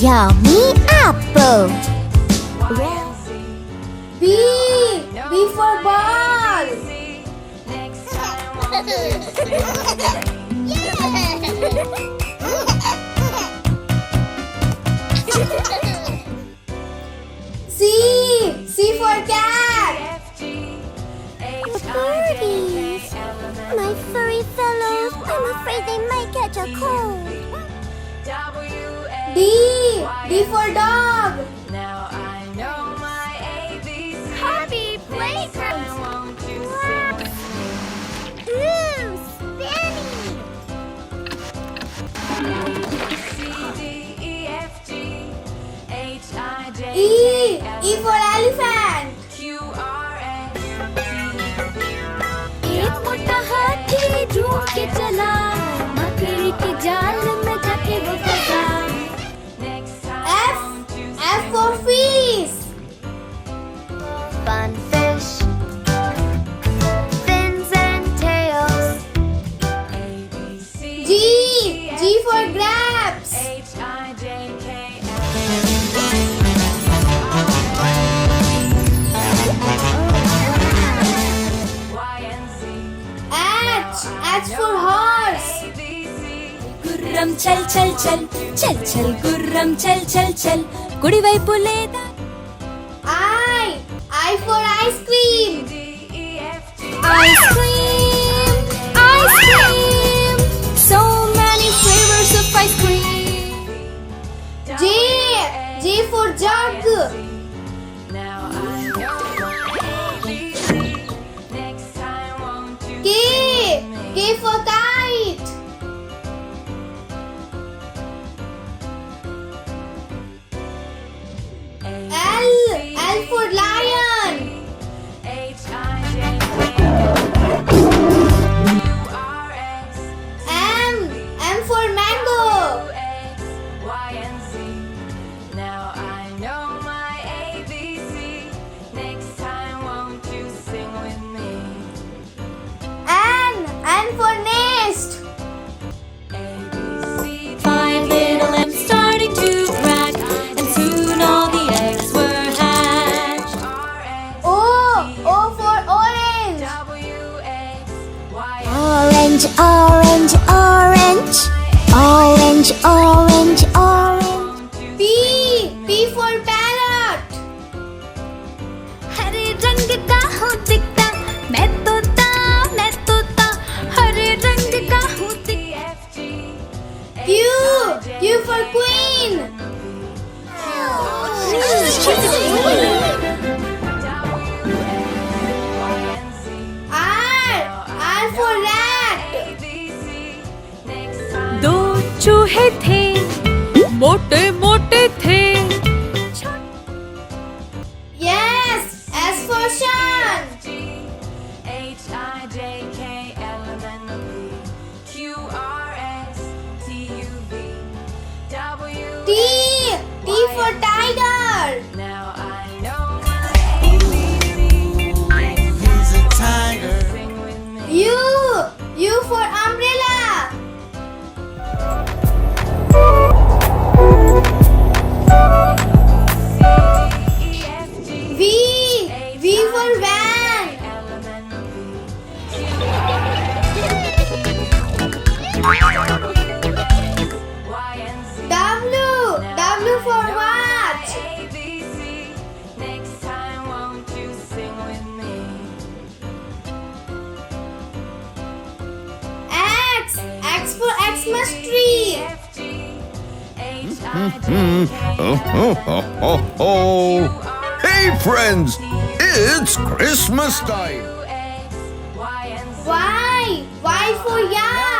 Yummy apple. B. B for ball. C. C for cat. Birdies. My furry fellows, I'm afraid they might catch a cold. D. D for dog. Now I know my ABC. Happy playground. Ooh, spinning. C, D, E, F, G, H, I, J, E. K, L, E for elephant. Q, R, S, एक मोटा हाथी ढूंढ के चला मकड़ी के जाल में जाके वो फंसा. next time F. F for fish. Fun fish, fins and tails. A, B, C, G. G for grapes. H, I, J, K, L, Y, and Z, H. H for horse. A, B, C, గుర్రం చల్ చల్ చల్ చల్ చల్ గుర్రం చల్ చల్ చల్ కుడివైపు లేదా I. I for ice cream. D, E, F, G, ice cream so many flavors of ice cream J. J for jug. Now I know my ABC. Next time won't you K. K for kite. L. L for lion. H, I, J, K, L, R, S, M. M for mango. X, Y, and Z. Now I know my ABC. Next time won't you sing with me? N. N for nest. A, B, C, D, five little lambs starting to crack and soon all the eggs were hatched R, S, O. O for orange. W, X, Y, and Orange, orange, orange. Orange, orange, orange. P. P for parrot. हरे रंग का हूँ दिखता मैं तोता हरे रंग का हूँ दिखता F, G, Q. Q for queen. R. R for rat. दो चूहे थे मोटे मोटे थे Yes. S for sun. H, I, J, K, L, M, N, P, Q, R, S, T, U, V, W, T. T for tiger. Now I know my ABC. He's a tiger. Sing with me. U. U for umbrella. C, E, F, G, V. V for van. L, M, N, P, Y, and Z. W. W for watch. ABC. Next time won't you sing with me? X. X for Xmas tree. F, G, H, I, J, K, Oh, ho, ho, ho, ho. Hey, friends, it's Christmas time. X, Y, and Z. Y. Y for yak.